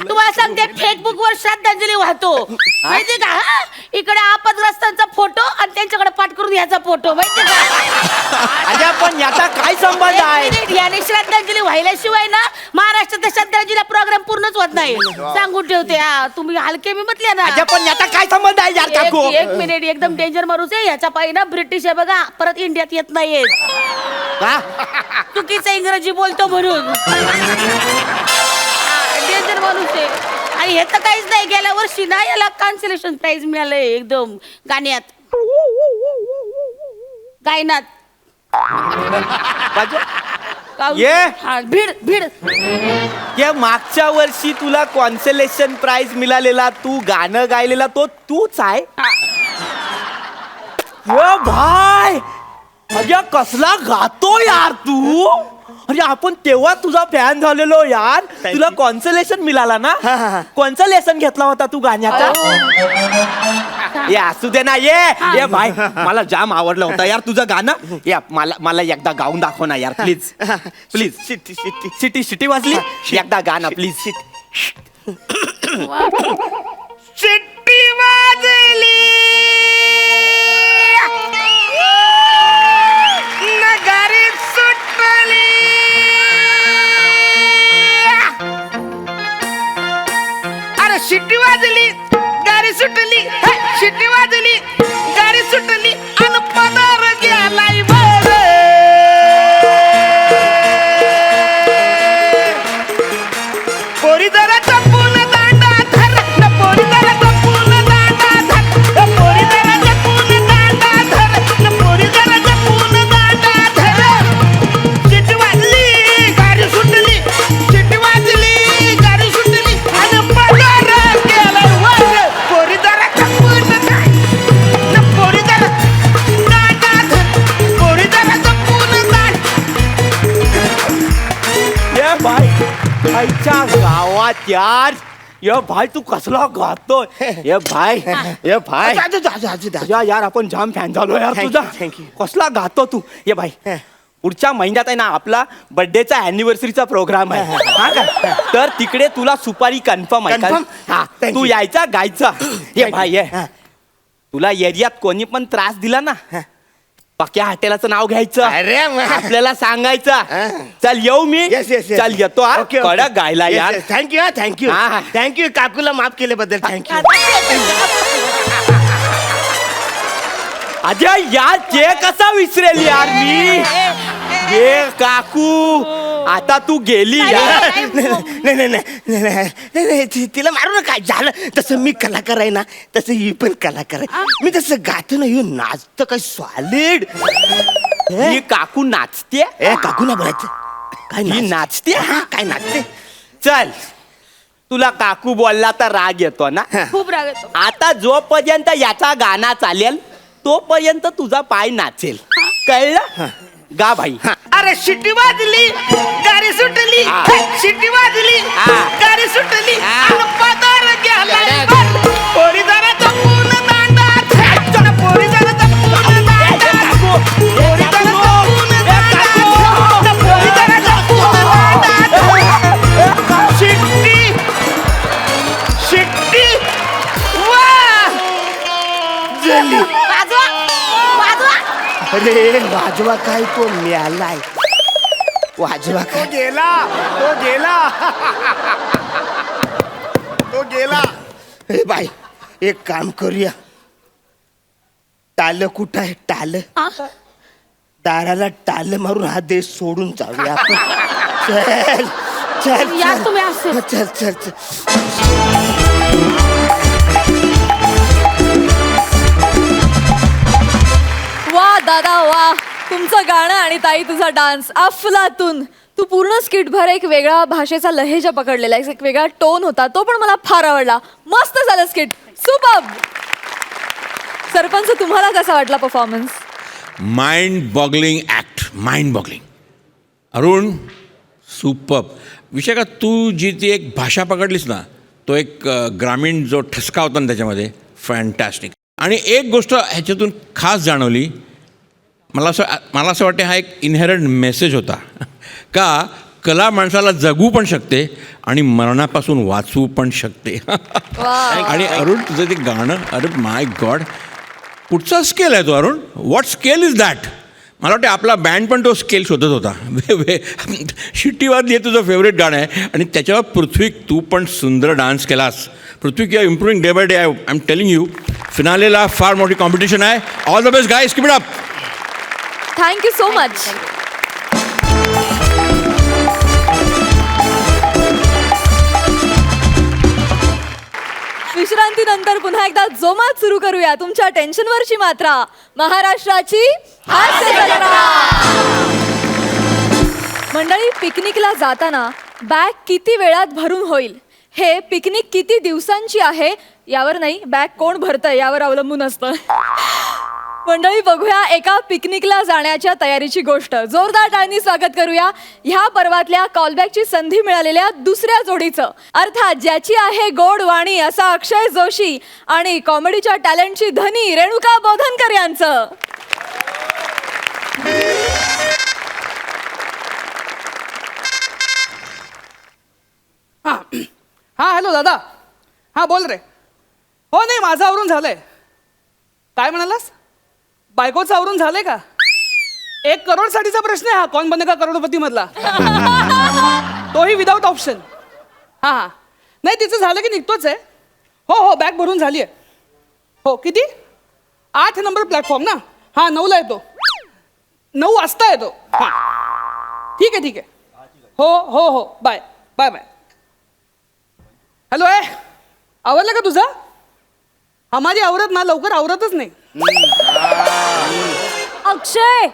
तुम्हाला सांगते फेसबुक वर श्रद्धांजली वाहतो माहितीये का. हा? इकडे आपदग्रस्तांचा फोटो आणि त्यांच्याकडे पाठ करून याचा फोटो माहितीये का. अरे पण याचा काय संबंध आहे एक मिनिट, याने श्रद्धांजली व्हायल्याशिवाय ना महाराष्ट्रात श्रद्धांजलीला प्रोग्राम पूर्णच होत नाही. सांगून ठेवते. हा, तुम्ही हलके मी म्हटले ना. अरे पण याचा काय संबंध आहे यार काकू एक मिनिट, एकदम डेंजर माणूस आहे. ह्याच्या पायी ना ब्रिटिश आहे बघा, परत इंडियात येत नाहीये. चुकीचं इंग्रजी बोलतो म्हणून. डेंजर माणूस आहे. आणि हे तर काहीच नाही. गेल्या वर्षी ना याला कॉन्सलेशन प्राइज मिळालंय एकदम गाण्यात गायनात. ये. हा, भीड भीड. या मागच्या वर्षी तुला कॉन्सलेशन प्राइज मिळालेला, तू गाणं गायलेला तो तूच आहे. यो भाई अरे कसला गातो यार तू. अरे आपण तेव्हा तुझा फॅन झालेलो यार. तुला कॉन्सलेशन मिळाला ना. कॉन्सलेशन घेतला होता तू गाण्याचा. ये असू दे ना. ये भाई मला जाम आवडलं होतं यार तुझं गाणं. या मला एकदा गाऊन दाखव ना यार प्लीज प्लीज. शिटी शिटी शिटी शिटी वाजली. एकदा गाणं प्लीज. शिट्टी वाजली नगारी सुटली. अरे शिट्टी वाजली गाडी सुटली. शिट्टी वाजली गाडी सुटली अन पदार गेलाय बर. पोरी जरा चपून दांडा धर. पोरी जरा चपून दांडा धर. पोरी जरा चपून दांडा धर. पोरी जरा चपून दांडा धर. शिट्टी वाजली गाडी सुटली. शिट्टी वाजली गाडी सुटली अन पदार गेलाय वर. पोरी जरा चपून दांडा. पोरी जरा दांडा धर. पोरी जरा चपून दांडा. ये भाई आईच्या गावात यार. ये भाई तू कसला गातोय. ये भाई ये भाई यार आपण जाम फॅन झालो यार तुझा. कसला गातो तू. ये भाई पुढच्या महिन्यात आहे ना आपला बर्थडेचा अॅनिव्हर्सरीचा प्रोग्राम आहे. हा का. तर तिकडे तुला सुपारी कन्फर्म आहे का. हा तू यायचा गायचा. ये भाई ये तुला एरियात कोणी पण त्रास दिला ना पक्या हॉटेलाचं नाव घ्यायचं. अरे आपल्याला सांगायचं. चल येऊ मी. चल येतो. कडक गायला यार. थँक्यू थँक्यू थँक्यू काकूला माफ केल्याबद्दल थँक्यू. अजय यार ते कसा विसरेल यार मी. ये काकू आता तू गेली यार. नाही तिला मारू ना. काय झालं तसं मी कलाकार आहे ना तसं ही पण कलाकार आहे. मी तसं गातो ना येऊन नाचतं काय सॉलिड. ही काकू नाचते. काकू ना बोलायचं. काय ही नाचते. काय नाचते. चल तुला काकू बोलला तर राग येतो ना. खूप राग येतो. आता जोपर्यंत याचा गाणं चालेल तोपर्यंत तुझा पाय नाचेल. कळलं. गा भाई. अरे शिट्टी वाजली गाडी सुटली. शिट्टी वाजली गाडी सुटली अन पदार गेलाय वर. पोरी जरा चपून दांडा धर. पोरी जरा चपून दांडा धर. पोरी जरा चपून दांडा धर. पोरी जरा चपून दांडा धर. शिट्टी शिट्टी वा जली. वाजवा वाजवा. अरे वाजवा काय तो मिळालाय. वाजवा काय गेला तो गेला. ए बाई एक काम करूया. टाल कुठं आहे टाल. दाराला टाल मारून हा देश सोडून जाऊया आपण. चल चल या चल. तुम्ही असे. चल चल चल. वा दादा वा. तुमचं गाणं आणि ताई तुझा डान्स अफलातून. तू पूर्ण स्किटभर एक वेगळा भाषेचा लहेजा पकडलेला, एक वेगळा टोन होता, तो पण मला फार आवडला. मस्त झालं स्किट. सुपर्ब. सरपंच तुम्हाला कसा वाटला performance. Mind boggling act. Mind boggling. Arun superb. विषय का तू जी ती एक भाषा पकडलीस ना तो एक ग्रामीण जो ठसका होता ना त्याच्यामध्ये फॅन्टॅस्टिक. आणि एक गोष्ट ह्याच्यातून खास जाणवली मला असं वाटतं हा एक इनहेरंट मेसेज होता का कला माणसाला जगू पण शकते आणि मरणापासून वाचवू पण शकते. आणि अरुण तुझं ते गाणं, अरे माय गॉड, कुठचा स्केल आहे तो Arun? What scale is that? मला वाटतं आपला बँड पण तो स्केल शोधत होता. शिट्टी वाजली आहे तुझं फेवरेट गाणं आहे आणि त्याच्यावर पृथ्वी तू पण सुंदर डान्स केलास. पृथ्वी किंवा improving day by day. I am telling you, फिनालेला फार मोठी कॉम्पिटिशन आहे. All the best guys, keep it up. Thank you so much. विश्रांतीनंतर पुन्हा एकदा जोमात सुरू करूया तुमच्या टेन्शनवरची मात्रा, महाराष्ट्राची हास्य जत्रा. मंडळी, पिकनिकला जाताना बॅग किती वेळात भरून होईल हे पिकनिक किती दिवसांची आहे यावर नाही, बॅग कोण भरतंय यावर अवलंबून असतं. मंडळी, बघूया एका पिकनिकला जाण्याच्या तयारीची गोष्ट. जोरदार टाळ्यांनी स्वागत करूया ह्या पर्वातल्या कॉलबॅकची संधी मिळालेल्या दुसऱ्या जोडीचं. अर्थात ज्याची आहे गोड वाणी असा अक्षय जोशी आणि कॉमेडीच्या टॅलेंटची धनी रेणुका बोधनकर यांचं. हा हॅलो दादा. हा बोल रे. हो नाही, माझं आवरून झालंय. काय म्हणालास? बायकोचं आवरून झालंय का? 1 करोड साठीचा प्रश्न आहे हा, कौन बनेगा करोडपती मधला. तोही विदाऊट ऑप्शन. हा हा नाही, तिचं झालं की निघतोच आहे. हो हो, बॅग भरून झाली आहे. हो किती? 8 नंबर प्लॅटफॉर्म ना. हा 9ला येतो. 9 वाजता येतो. हा ठीक आहे ठीक आहे. हो हो हो, बाय बाय बाय. हॅलो, आवरलं का तुझं? आम्हाला आवरत ना, लवकर आवरतच नाही. अक्षय,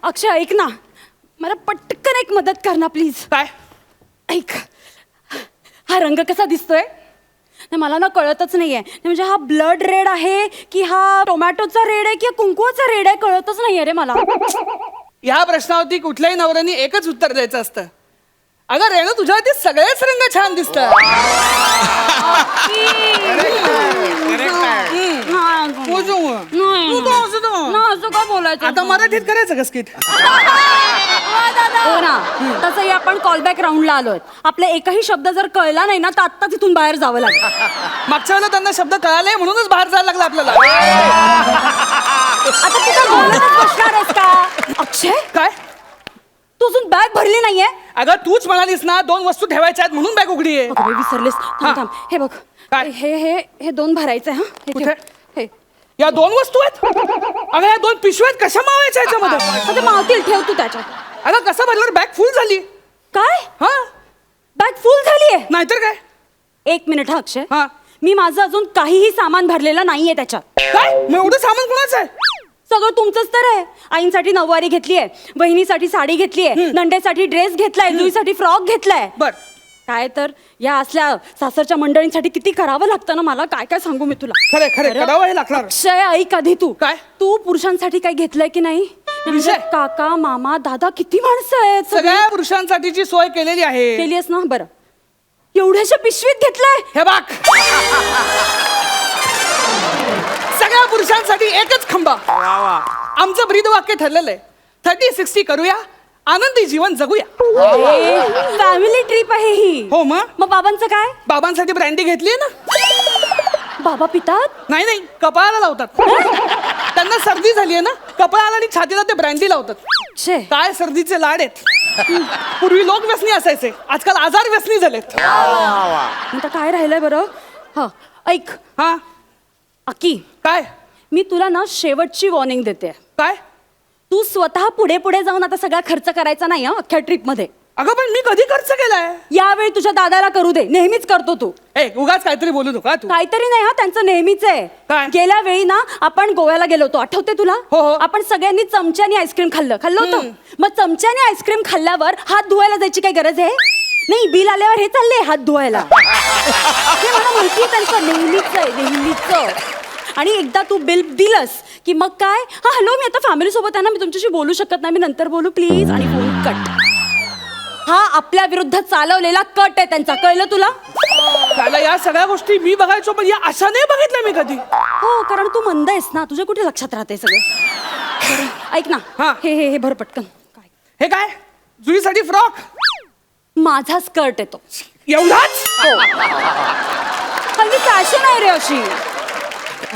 अक्षय ऐक ना, मला पटकन एक मदत कर ना प्लीज. काय? ऐक, हा रंग कसा दिसतोय? नाही, मला ना कळतच नाहीये. म्हणजे हा ब्लड रेड आहे की हा टोमॅटोचा रेड आहे की कुंकुवाचा रेड आहे, कळतच नाहीये रे मला. या प्रश्नावरती कुठल्याही नवऱ्याने एकच उत्तर द्यायचं असतं. अगं रेणू, तुझ्यावरती सगळेच रंग छान दिसतात. असं का बोलायचं? आता मराठीत करायचं का स्किट? हो ना, तसंही आपण कॉलबॅक राऊंडला आलोय. आपला एकही शब्द जर कळला नाही ना तर आत्ता तिथून बाहेर जावं लागेल. मागच्या वेळेला त्यांना शब्द कळाले म्हणूनच बाहेर जायला लागला आपल्याला. आता तिथं बोलतच बसणार आहेस का? अक्षय, काय? तू अजून बॅग भरली नाहीये? अगं तूच म्हणालीस ना 2 वस्तू ठेवायच्या आहेत म्हणून बॅग उघडी आहे. अगं, विसरलीस. थांब थांब, हे बघ. काय? हे 2 भरायचे. हा, हे ठेव. कुठे? हे या 2 वस्तू आहेत? अगं या 2 पिशव्यात कशा मावायच्या याच्यामध्ये? आता मावतील, ठेव तू त्याच्यात. अगं कसं भरल्यावर बॅग फुल झाली? काय? हा, बॅग फुल झालीये? नाहीतर काय. 1 मिनिट हा अक्षय. हा. मी माझं अजून काहीही सामान भरलेलं नाहीये त्याच्यात. काय? मग एवढं सामान कोणाचं आहे? सगळं तुमचंच तर आहे. आईंसाठी नऊवारी घेतलीये, बहिणीसाठी साडी घेतलीये, नंडेसाठी ड्रेस घेतलाय, जुईसाठी फ्रॉक घेतलाय. बर, काय तर या असल्या सासरच्या मंडळींसाठी किती करावं लागतं ना मला, काय काय सांगू मी तुला. खरे खरे करावं हे लागणार. अक्षय ऐक आधी तू. काय? तू पुरुषांसाठी काय घेतलंय की नाही? म्हणजे काका मामा दादा किती माणसं आहेत. सगळ्या पुरुषांसाठीची सोय केलेली आहे. केली आहेस ना? बरं, एवढ्याशा पिशवीत घेतलंय? हे बघ, सगळ्या पुरुषांसाठी एकच खंबा. आमचं ब्रीदवाक्य ठरलेलं आहे, 30-60 करूया, आनंदी जीवन जगूया. फॅमिली ट्रिप आहे ही. हो मग बाबांचं काय? बाबांसाठी ब्रँडी घेतली ना. बाबा पितात? नाही नाही, कपाळाला लावतात. त्यांना सर्दी झाली आहे ना, कपाळाला आणि छातीला ते ब्रँडी लावतात. काय सर्दीचे लाड आहेत. पूर्वी लोक व्यसनी असायचे, आजकाल आजार व्यसनी झालेत. आता काय राहिलंय बरं? हा ऐक. हा अकी, काय? मी तुला ना शेवटची वॉर्निंग देते. काय? तू स्वतः पुढे पुढे जाऊन आता सगळा खर्च करायचा नाही हा अख्ख्या ट्रिप मध्ये. अगं पण मी कधी खर्च केलाय? यावेळी तुझ्या दादाला करू दे, नेहमीच करतो तू. उगाच काहीतरी बोलू नका तू. काहीतरी नाही हा, त्यांचं नेहमीच आहे. काय? गेल्या वेळी ना आपण गोव्याला गेलो होतो, आठवते तुला? हो हो. आपण सगळ्यांनी चमच्यानी आईस्क्रीम खाल्लं होतं. मग चमच्याने आईस्क्रीम खाल्ल्यावर हात धुवायला जायची काय गरज आहे? नाही, बिल आल्यावर हे चालले हात धुवायला. हे मला माहिती आहे, त्यांचं नेहमीच आहे, नेहमीच. आणि एकदा तू बिल दिलंस की मग काय, हा हॅलो मी आता फॅमिली सोबत आहे ना, मी तुमच्याशी बोलू शकत नाही, मी नंतर बोलू प्लीज, आणि फोन कट. हा आपल्या विरुद्ध चालवलेला कट आहे त्यांचा, कळलं तुला? त्याला या सगळ्या गोष्टी मी बघायचो, पण या अशा नाही बघितल्या मी कधी. हो, कारण तू मंद आहेस ना, तुझ्या कुठे लक्षात राहते सगळं. ऐक ना हा. हे भर पटकन. काय हे काय जुईसाठी फ्रॉक माझा स्कर्ट येतो एवढाच हल्ली फॅशन आहे रे अशी.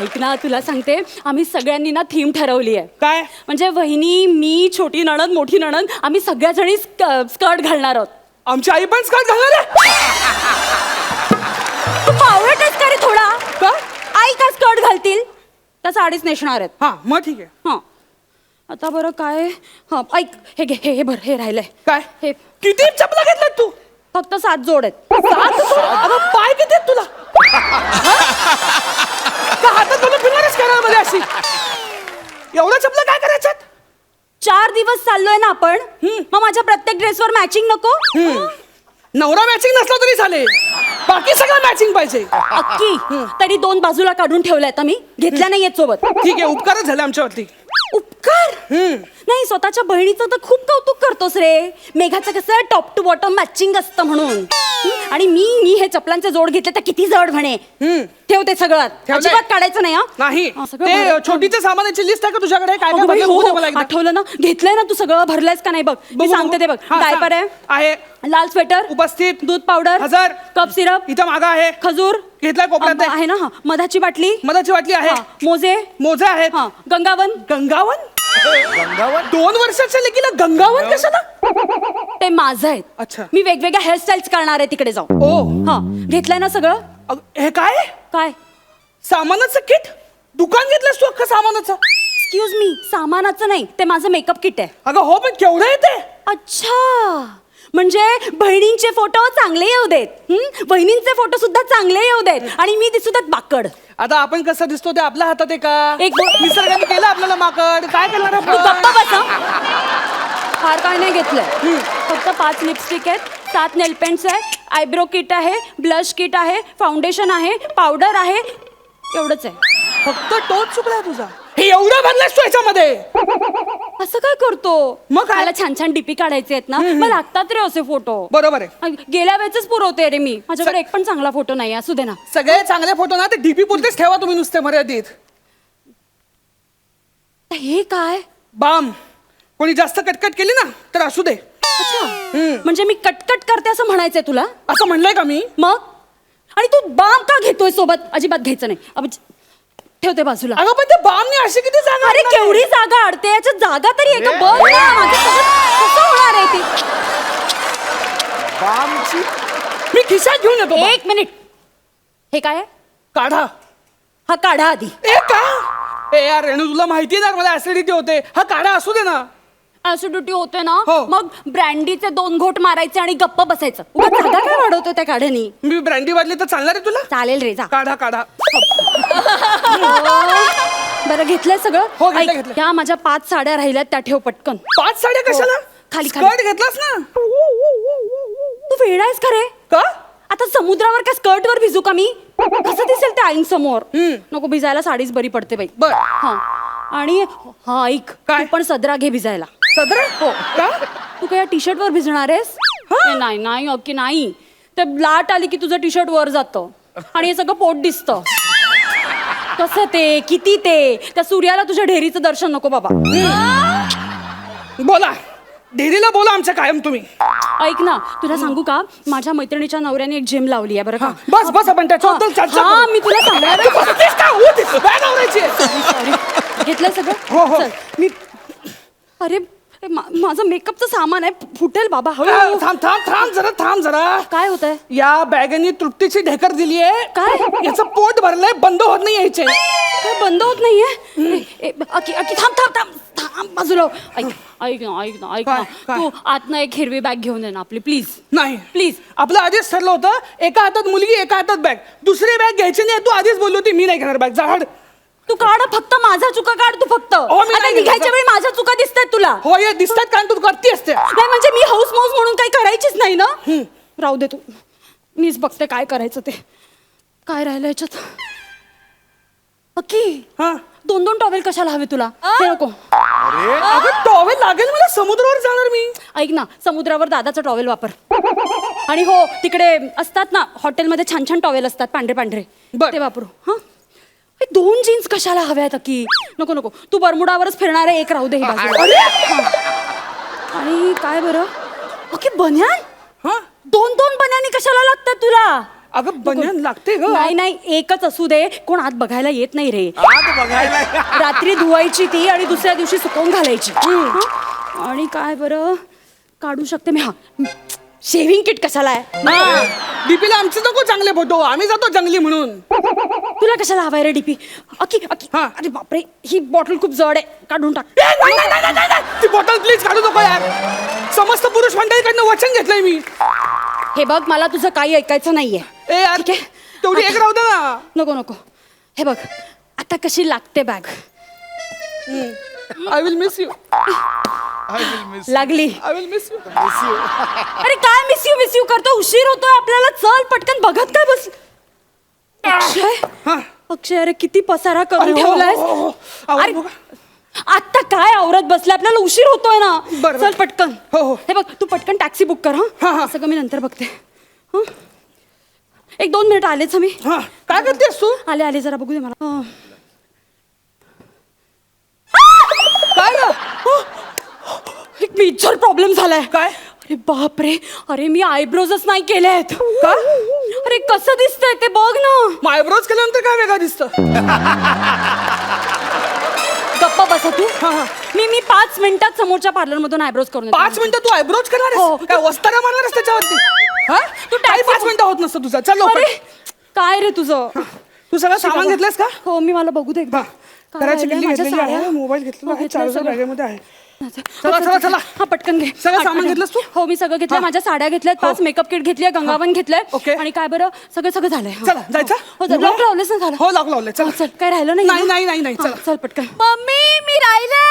ऐक ना तुला सांगते आम्ही सगळ्यांनी ना थीम ठरवली आहे. काय? म्हणजे वहिनी मी छोटी नणंद मोठी नणंद आम्ही सगळ्याजणी स्कर्ट घालणार आहोत. आमची आई पण स्कर्ट घालणार आहे? तू पावळटच का रे थोडा. का? आई का स्कर्ट घालतील त्या साडीच नेसणार आहेत. हा मग ठीक आहे. हा आता बरं काय. हा ऐक हे घे हे भर हे राहिलंय. काय हे किती चपला घेतल्यात तू? फक्त 7 जोड आहेत. 7 जोड? अगं पाय किती आहेत तुला? का हातात बोलून फिरणारच करणार मध्ये अशी एवढ्या चपला काय करायच्यात? 4 दिवस चाललोय ना आपण मग माझ्या प्रत्येक ड्रेसवर मॅचिंग नको. नवरा मॅचिंग नसला तरी चालेल बाकी सगळं मॅचिंग पाहिजे. अक्की तरी 2 बाजूला काढून ठेवल्या आता मी घेतल्या नाहीयेत सोबत. ठीक आहे उपकारच झाले आमच्यावरती. उपकार नाही स्वतःच्या बहिणीचं तर खूप कौतुक करतोस रे. मेघाचं कसं टॉप टू बॉटम मॅचिंग असतं म्हणून. आणि मी हे चपलांचे जोड घेतले तर किती जड म्हणे. ठेवते सगळं ठेवलंय. अजिबात काढायचं नाही. नाही हा, सगळं ते भरलं. छोटीच्या सामानाची लिस्ट आहे का तुझ्याकडे? काय अगं काय बाई, भरलं? हो, बघू दे मला एकदा. आठवलं ना घेतलंय ना तू सगळं भरलंयस का नाही बघ. मी बघू, सांगते ते बघ. हा, डायपर सांग. आहे आहे लाल स्वेटर उपस्थित दूध पावडर 1000 कप सिरप इथं मागा आहे खजूर घेतलाय कोपऱ्यात आहे. आहे ना हा मधाची बाटली मधाची बाटली आहे हा, मोजे मोजे आहेत हा गंगावन गंगावन 2 वर्षाच्या लेकीला गंगावन कशाला? ते माझं आहे. अच्छा. मी वेगवेगळ्या हेअरस्टाईल्स करणार आहे तिकडे जाऊ. ओ हा घेतलंय ना सगळं. हे काय काय सामानाचं किट? दुकान घेतलंस तू अख्खं सामानाचं? एक्सक्यूज मी सामानाचं नाही ते माझं मेकअप किट आहे. अगं हो पण केवढं येते? अच्छा म्हणजे बहिणींचे फोटो चांगले येऊ देत. बहिणींचे फोटो सुद्धा चांगले येऊ देत आणि मी दिसू देत बाकड. आता आपण कसं दिसतो ते आपल्या हातात आहे का? एक निसर्गाने केलं आपल्याला माकड काय करणार तू आपण? गप्पा बसा. फार काय नाही घेतलंय फक्त 5 लिपस्टिक आहेत 7 नेल पेंट्स आहे आयब्रो किट आहे ब्लश किट आहे फाउंडेशन आहे पावडर आहे एवढंच आहे. फक्त टोच चुकला तुझा. हे एवढं भरलंस तू याच्यामध्ये? असं काय करतो मग काय? मला छान छान डीपी काढायचे आहेत ना मग लागतात रे असे फोटो. बरोबर आहे. गेल्या वेळेच पुरवते रे मी माझ्याकडे एक पण चांगला फोटो नाही असू दे ना. सगळे चांगले फोटो ना ते डीपी पुरतेच ठेवा तुम्ही नुसते मर्यादित. हे काय बाम कोणी जास्त कटकट केली ना तर असू दे. अच्छा म्हणजे मी कटकट करते असं म्हणायचंय तुला? असं म्हणलंय का मी? मग आणि तू बाम का घेतोय सोबत? अजिबात घ्यायचं नाही. ठेवते बाजूला. अगं पण ते बामने अशी किती जागा अरे अडणार आहे? केवढी जागा अडते याच्यात जागा तरी आहे का बघ ना. माझं सगळं कसं होणार आहे ती. बामची मी खिशात घेऊन येतो बाम. 1 मिनिट हे काय आहे? काढा. हा काढा आधी. ए का? ए यार रेणू तुला माहिती ना मला ऍसिडिटी होते. हा काढा असू दे ना. ऍसिडिटी होते ना हो. मग ब्रँडीचे 2 घोट मारायचे आणि गप्प बसायचं. उगाच जागा काय वाढवतो त्या काढ्यानी? मी ब्रँडी वाजली तर चालणार आहे तुला? चालेल रे जा. काढा काढा. बरं घेतलंय सगळं. हो, घेतलंय, ऐक, घेतलंय. ह्या माझ्या 5 साड्या राहिल्यात त्या ठेव पटकन. 5 साड्या कशाला? खाली, खाली. स्कर्ट घेतलास ना? तू वेडा आहेस का रे? का? आता समुद्रावर का स्कर्ट वर भिजू का मी? कसं दिसेल त्या आईन समोर? नको भिजायला साडीच बरी पडते बाई. बर. हा आणि हा ऐक काय? तू पण सदरा घे भिजायला. सदरा? हो का? तू काय टी शर्ट वर भिजणार आहेस? ए, नाही नाही अक्की नाही. ते लाट आली की तुझं टी शर्ट वर जातं आणि हे सगळं पोट दिसतं. कसं ते किती ते त्या सूर्याला तुझ्या ढेरीचं दर्शन नको बाबा. बोला ढेरीला बोला आमच्या कायम तुम्ही. ऐक ना तुला सांगू का माझ्या मैत्रिणीच्या नवऱ्याने एक जिम लावली आहे बरं का. बस बस आपण त्याच्याबद्दल चर्चा हा करू. मी तुला सांगणार तू बसतेस का? उठ, बॅग आवरायची आहे. सॉरी घेतलंय हो, सगळं हो. चल मी अरे माझं मेकअपचं सामान आहे फुटेल बाबा. थांब थांब थांब जरा थांब जरा. काय होत आहे? या बॅगनी तृप्तीची ढेकर दिली आहे. काय? याचं पोट भरलंय बंद होत नाही यायचे. काय बंद होत नाहीये? अकी थांब थांब थांब थांब बाजूला हो. ऐक ऐक ना ऐक ना ऐक ना काय? तू आतनं एक हिरवी बॅग घेऊन ये ना आपली प्लीज. नाही प्लीज. आपलं आधीच ठरलं होतं एका हातात मुलगी एका हातात बॅग. दुसरी बॅग घ्यायची नाही. तू आधीच बोलली होती मी नाही घेणार बॅग. झाड तू काढ फक्त माझा चुका काढ तू फक्त. मी आता नाही निघायच्या घेणार. वेळी माझ्या चुका दिसतात तुला. हो ये दिसतात कारण तू करती असते. नाही म्हणजे मी हाऊस माऊस म्हणून काही करायचीच नाही ना. राहू दे तू मीच बघते काय करायचं ते. काय राहिलं याच्यात? अक्की हा 2 टॉवेल कशाला हवे तुला? ते नको. अगं टॉवेल लागेल मला समुद्रावर जाणार मी. ऐक ना समुद्रावर दादाचा टॉवेल वापर. आणि हो तिकडे असतात ना हॉटेलमध्ये छान छान टॉवेल असतात पांढरे पांढरे बर. ते वापरू. हा 2 जीन्स कशाला हव्यात की नको नको तू बरमुडावरच फिरणार आहे एक राहू दे ही बाजू आणि काय बरं ओके बन्यान हा 2 बन्यानी कशाला लागतात तुला अगं बन्यान लागते ग नाही नाही एकच असू दे कोण आत बघायला येत नाही रे आत बघायला रात्री धुवायची ती आणि दुसऱ्या दिवशी सुकवून घालायची हं? आणि काय बरं काढू शकते मी हा शेव्हिंग किट कशाला आहे डीपीला आमचे नको चांगले फोटो आम्ही जातो जंगली म्हणून तुला कशाला हवाय रे डीपी अकी अकी हा. अरे बापरे ही बॉटल खूप जड आहे काढून टाक ती बॉटल प्लीज काढू नको यार समस्त पुरुष मंडळीकडनं वचन घेतलंय मी हे बघ मला तुझं काही ऐकायचं नाहीये ए यार ठीक आहे तेवढी एक राहू दे ना नको नको हे बघ आता कशी लागते bag I will miss you लागली आय विल मिस यू अरे काय मिस यू करतो उशीर होतोय आपल्याला चल पटकन बघत काय बस अक्षय अक्षय अरे किती पसारा करून ठेवलाय अरे आता काय आवरत बसले आपल्याला उशीर होतोय ना बरं. चल पटकन हो, हो. हे बघ तू पटकन टॅक्सी बुक कर हा, हा. सगळं मी नंतर बघते हं? 1-2 मिनिट आलेच मी काय करतेस तू आले आले जरा बघू दे मला काय ग एक मेजर प्रॉब्लेम झालाय काय? अरे बापरे अरे मी आयब्रोजच नाही केले आहेत का अरे कसं दिसतंय ते बघ ना मायब्रोज केल्यानंतर काय वेगळं दिसतं गप्पा बसा तू मी 5 मिनिटात समोरच्या पार्लर मधून आयब्रोज करून येते. 5 मिनिटं तू आयब्रोज करणार हो. काय वस्तारा मारणार त्याच्यावरती हा तू taxi काही 5 मिनिटं होत नसतं तुझं चल लवकर. अरे काय रे तुझं तू सगळं सामान घेतलंस का हो मी मला बघू दे एकदा काय घराची राहिलंय? किल्ली माझ्या घेतलेली आहे साड्या? मोबाईल घेतलेला हो, आहे घेतलंय चार्जर सगळं. बॅगेमध्ये आहे चला चला, चला. हा पटकन घे सगळं पटकन सामान घे. घेतलंस तू? हो मी सगळं घेतलंय हा. माझ्या साड्या घेतल्यात 5 मेकअप किट घेतली गंगावन घेतलंय ओके. आणि काय बरं सगळं झालंय हा. चला जायचं हो लॉक लावलेस ना झालं हो लॉक लावलंय चल चल काय राहिलं नाही नाही, ना? नाही, नाही, नाही, हा, चला. चल पटकन मम्मी मी राहिले